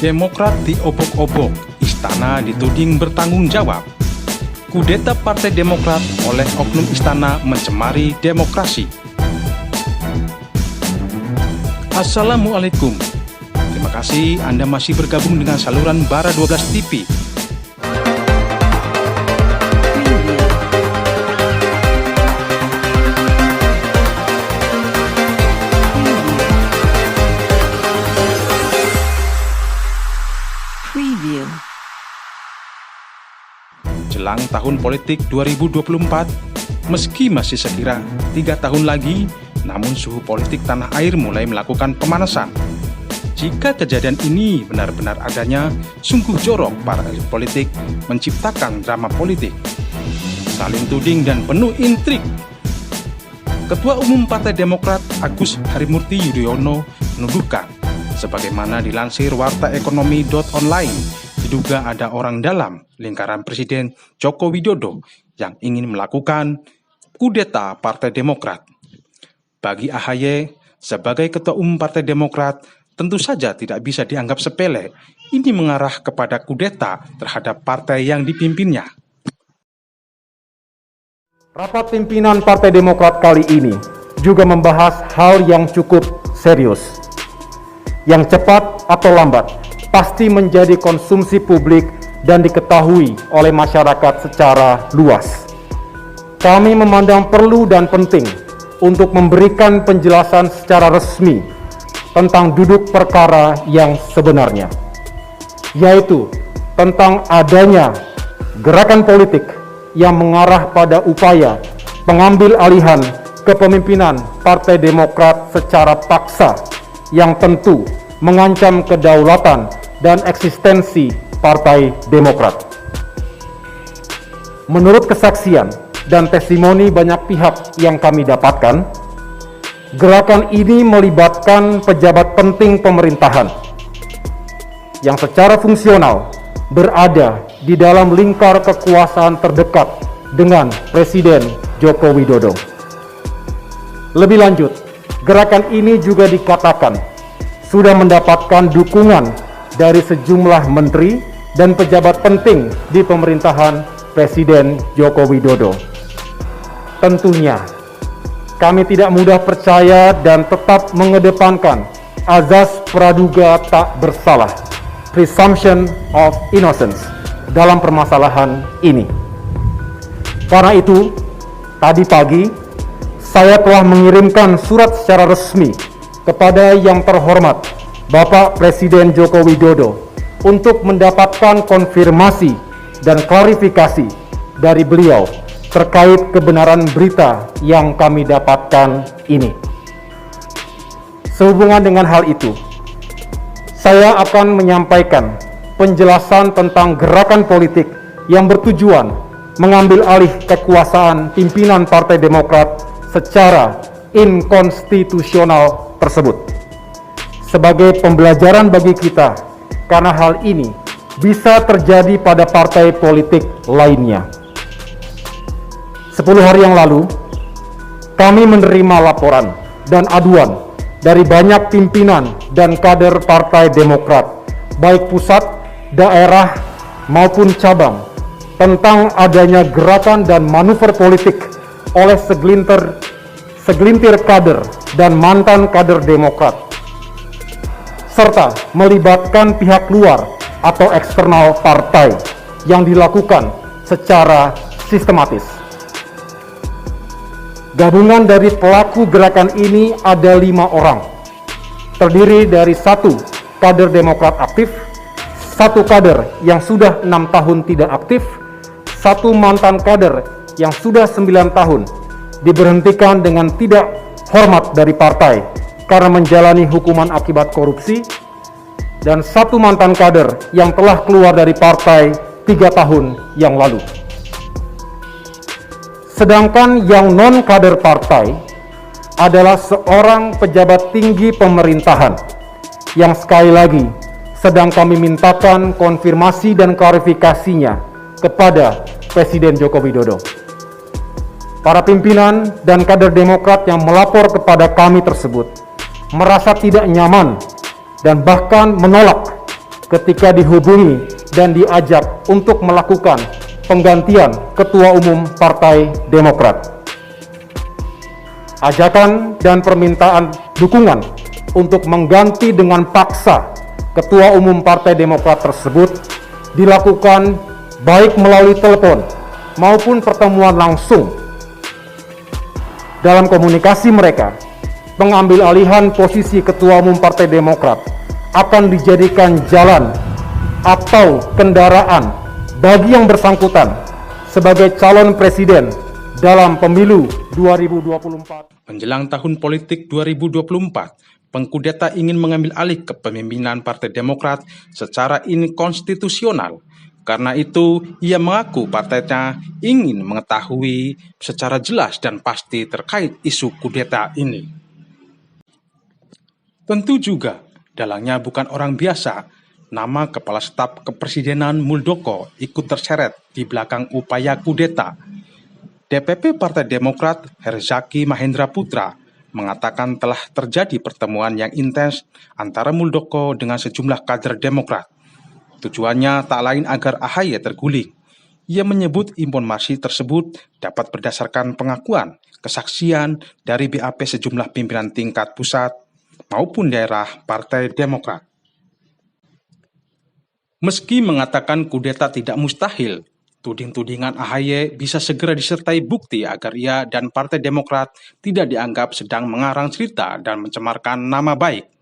Demokrat diobok-obok, istana dituding bertanggung jawab. Kudeta Partai Demokrat oleh oknum istana mencemari demokrasi. Assalamualaikum. Terima kasih Anda masih bergabung dengan saluran Bara 12 TV. Jelang tahun politik 2024, meski masih sekira 3 tahun lagi, namun suhu politik tanah air mulai melakukan pemanasan. Jika kejadian ini benar-benar adanya, sungguh jorok para elit politik menciptakan drama politik, saling tuding dan penuh intrik. Ketua Umum Partai Demokrat Agus Harimurti Yudhoyono menuduhkan, sebagaimana dilansir wartaekonomi.online, diduga ada orang dalam lingkaran Presiden Joko Widodo yang ingin melakukan kudeta Partai Demokrat. Bagi AHY, sebagai Ketua Umum Partai Demokrat, tentu saja tidak bisa dianggap sepele. Ini mengarah kepada kudeta terhadap partai yang dipimpinnya. Rapat pimpinan Partai Demokrat kali ini juga membahas hal yang cukup serius, yang cepat atau lambat pasti menjadi konsumsi publik dan diketahui oleh masyarakat secara luas. Kami memandang perlu dan penting untuk memberikan penjelasan secara resmi tentang duduk perkara yang sebenarnya, yaitu tentang adanya gerakan politik yang mengarah pada upaya pengambil alihan kepemimpinan Partai Demokrat secara paksa yang tentu mengancam kedaulatan dan eksistensi Partai Demokrat. Menurut kesaksian dan testimoni banyak pihak yang kami dapatkan, gerakan ini melibatkan pejabat penting pemerintahan yang secara fungsional berada di dalam lingkar kekuasaan terdekat dengan Presiden Joko Widodo. Lebih lanjut, gerakan ini juga dikatakan sudah mendapatkan dukungan dari sejumlah menteri dan pejabat penting di pemerintahan Presiden Joko Widodo. Tentunya, kami tidak mudah percaya dan tetap mengedepankan azas praduga tak bersalah, presumption of innocence, dalam permasalahan ini. Karena itu, tadi pagi, saya telah mengirimkan surat secara resmi kepada yang terhormat Bapak Presiden Joko Widodo untuk mendapatkan konfirmasi dan klarifikasi dari beliau terkait kebenaran berita yang kami dapatkan ini. Sehubungan dengan hal itu, saya akan menyampaikan penjelasan tentang gerakan politik yang bertujuan mengambil alih kekuasaan pimpinan Partai Demokrat secara inkonstitusional tersebut. Sebagai pembelajaran bagi kita, karena hal ini bisa terjadi pada partai politik lainnya. 10 hari yang lalu, kami menerima laporan dan aduan dari banyak pimpinan dan kader Partai Demokrat, baik pusat, daerah, maupun cabang, tentang adanya gerakan dan manuver politik oleh segelintir kader dan mantan kader Demokrat, serta melibatkan pihak luar atau eksternal partai yang dilakukan secara sistematis. Gabungan dari pelaku gerakan ini ada 5 orang, terdiri dari 1 kader Demokrat aktif, 1 kader yang sudah 6 tahun tidak aktif, 1 mantan kader yang sudah 9 tahun diberhentikan dengan tidak hormat dari partai karena menjalani hukuman akibat korupsi, dan 1 mantan kader yang telah keluar dari partai 3 tahun yang lalu. Sedangkan yang non-kader partai adalah seorang pejabat tinggi pemerintahan yang sekali lagi sedang kami mintakan konfirmasi dan klarifikasinya kepada Presiden Joko Widodo. Para pimpinan dan kader Demokrat yang melapor kepada kami tersebut merasa tidak nyaman dan bahkan menolak ketika dihubungi dan diajak untuk melakukan penggantian Ketua Umum Partai Demokrat. Ajakan dan permintaan dukungan untuk mengganti dengan paksa Ketua Umum Partai Demokrat tersebut dilakukan baik melalui telepon maupun pertemuan langsung. Dalam komunikasi mereka, pengambil alihan posisi Ketua Umum Partai Demokrat akan dijadikan jalan atau kendaraan bagi yang bersangkutan sebagai calon presiden dalam pemilu 2024. Menjelang tahun politik 2024, pengkudeta ingin mengambil alih kepemimpinan Partai Demokrat secara inkonstitusional. Karena itu, ia mengaku partainya ingin mengetahui secara jelas dan pasti terkait isu kudeta ini. Tentu juga, dalangnya bukan orang biasa. Nama Kepala Staf Kepresidenan Muldoko ikut terseret di belakang upaya kudeta. DPP Partai Demokrat Herzaki Mahendra Putra mengatakan telah terjadi pertemuan yang intens antara Muldoko dengan sejumlah kader Demokrat. Tujuannya tak lain agar AHY terguling. Ia menyebut informasi tersebut dapat berdasarkan pengakuan, kesaksian dari BAP sejumlah pimpinan tingkat pusat maupun daerah Partai Demokrat. Meski mengatakan kudeta tidak mustahil, tuding-tudingan AHY bisa segera disertai bukti agar ia dan Partai Demokrat tidak dianggap sedang mengarang cerita dan mencemarkan nama baik.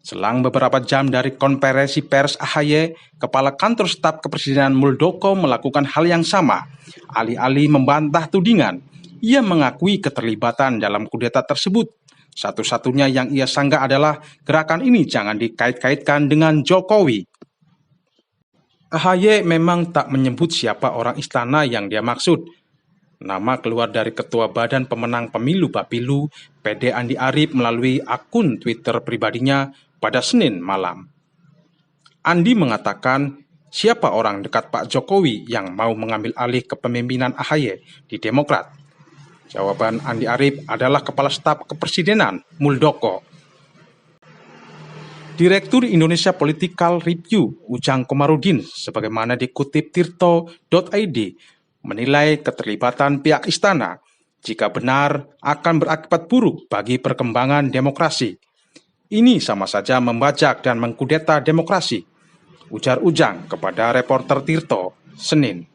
Selang beberapa jam dari konferensi pers AHY, Kepala Kantor Staf Kepresidenan Muldoko melakukan hal yang sama. Alih-alih membantah tudingan, ia mengakui keterlibatan dalam kudeta tersebut. Satu-satunya yang ia sanggah adalah gerakan ini jangan dikait-kaitkan dengan Jokowi. AHY memang tak menyebut siapa orang istana yang dia maksud. Nama keluar dari Ketua Badan Pemenang Pemilu Bapilu, PD Andi Arief melalui akun Twitter pribadinya pada Senin malam. Andi mengatakan, siapa orang dekat Pak Jokowi yang mau mengambil alih kepemimpinan AHY di Demokrat? Jawaban Andi Arief adalah Kepala Staf Kepresidenan Muldoko. Direktur Indonesia Political Review Ujang Komarudin, sebagaimana dikutip tirto.id, menilai keterlibatan pihak istana jika benar akan berakibat buruk bagi perkembangan demokrasi. Ini sama saja membajak dan mengkudeta demokrasi, ujar Ujang kepada reporter Tirto, Senin.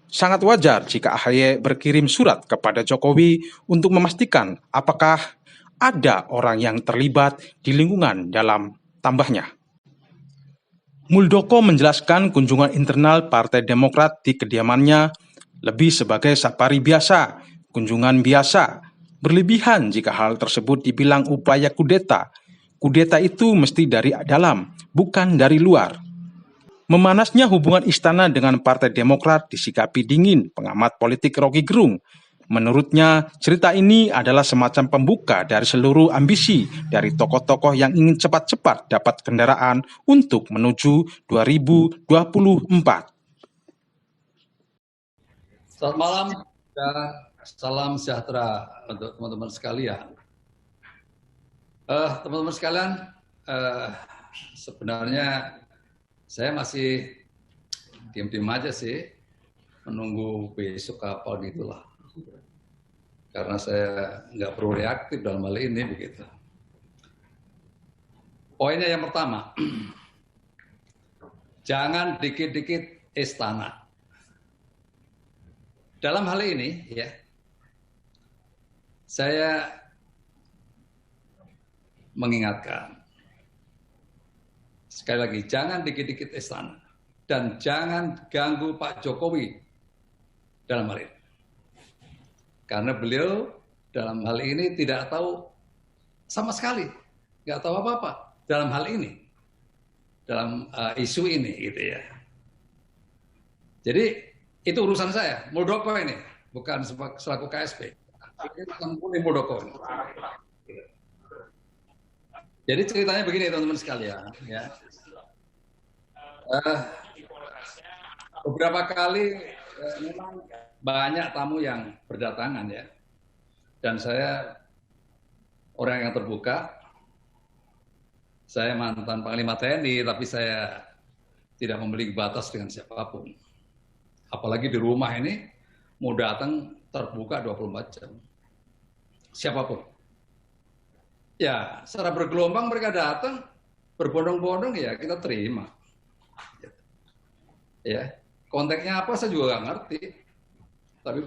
Sangat wajar jika AHY berkirim surat kepada Jokowi untuk memastikan apakah ada orang yang terlibat di lingkungan dalam tambahnya. Muldoko menjelaskan kunjungan internal Partai Demokrat di kediamannya lebih sebagai safari biasa, kunjungan biasa, berlebihan jika hal tersebut dibilang upaya kudeta. Kudeta itu mesti dari dalam, bukan dari luar. Memanasnya hubungan istana dengan Partai Demokrat disikapi dingin pengamat politik Rocky Gerung. Menurutnya, cerita ini adalah semacam pembuka dari seluruh ambisi dari tokoh-tokoh yang ingin cepat-cepat dapat kendaraan untuk menuju 2024. Selamat malam dan salam sejahtera untuk teman-teman sekalian. Teman-teman sekalian, sebenarnya saya masih diam-diam aja sih, menunggu besok kapan itulah. Karena saya nggak perlu reaktif dalam hal ini begitu. Poinnya yang pertama, jangan dikit-dikit istana. Dalam hal ini, ya, saya mengingatkan, sekali lagi, jangan dikit-dikit istana dan jangan ganggu Pak Jokowi dalam hal ini. Karena beliau dalam hal ini tidak tahu sama sekali, nggak tahu apa-apa dalam hal ini, dalam isu ini, gitu ya. Jadi itu urusan saya, Muldoko ini, bukan selaku KSP. Ini bukan Muldoko ini. Jadi ceritanya begini teman-teman sekalian, ya. Beberapa kali memang banyak tamu yang berdatangan, ya. Dan saya orang yang terbuka. Saya mantan Panglima TNI, tapi saya tidak memiliki batas dengan siapapun. Apalagi di rumah ini mau datang terbuka 24 jam. Siapapun. Ya, secara bergelombang mereka datang, berbondong-bondong ya kita terima. Ya, konteksnya apa saya juga nggak ngerti. Tapi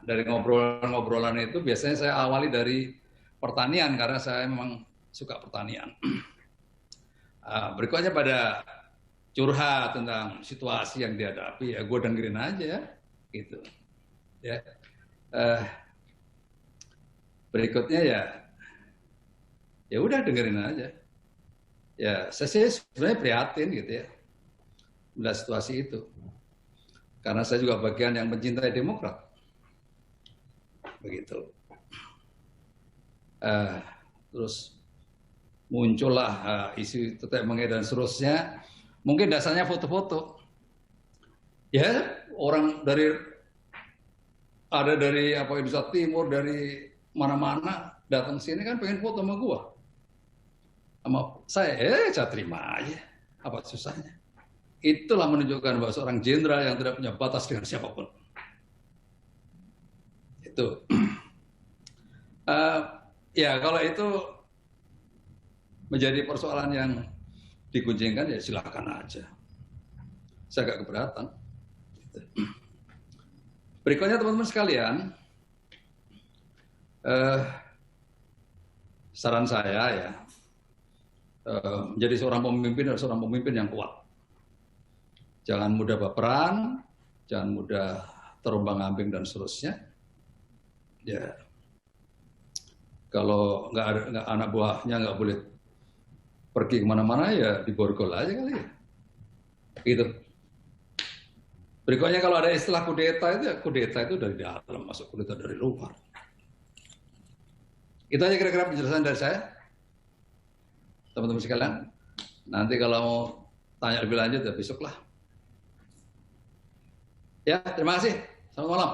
dari ngobrolan itu biasanya saya awali dari pertanian karena saya memang suka pertanian. Berikutnya pada curhat tentang situasi yang dihadapi, ya gue dengerin aja, gitu. Ya, berikutnya ya udah dengerin aja. Ya, saya sebenarnya prihatin gitu ya melihat situasi itu, karena saya juga bagian yang mencintai Demokrat, begitu. Terus muncullah isu tetek menge dan seterusnya. Mungkin dasarnya foto-foto. Ya, orang dari Indonesia Timur, dari mana-mana datang sini kan pengen foto sama gua. Sama saya terima aja. Apa susahnya? Itulah menunjukkan bahwa seorang jenderal yang tidak punya batas dengan siapapun. Itu. Ya, kalau itu menjadi persoalan yang diguncingkan, ya silakan aja. Saya agak keberatan. Berikutnya teman-teman sekalian, saran saya ya, menjadi seorang pemimpin adalah seorang pemimpin yang kuat. Jangan mudah baperan, jangan mudah terombang-ambing dan seterusnya. Ya, kalau nggak ada anak buahnya nggak boleh pergi kemana-mana, ya diborgol aja kali ya. Gitu. Berikutnya kalau ada istilah kudeta itu dari dalam, masuk kudeta dari luar. Itu aja kira-kira penjelasan dari saya. Teman-teman sekalian, nanti kalau mau tanya lebih lanjut ya besok lah. Ya, terima kasih. Selamat malam.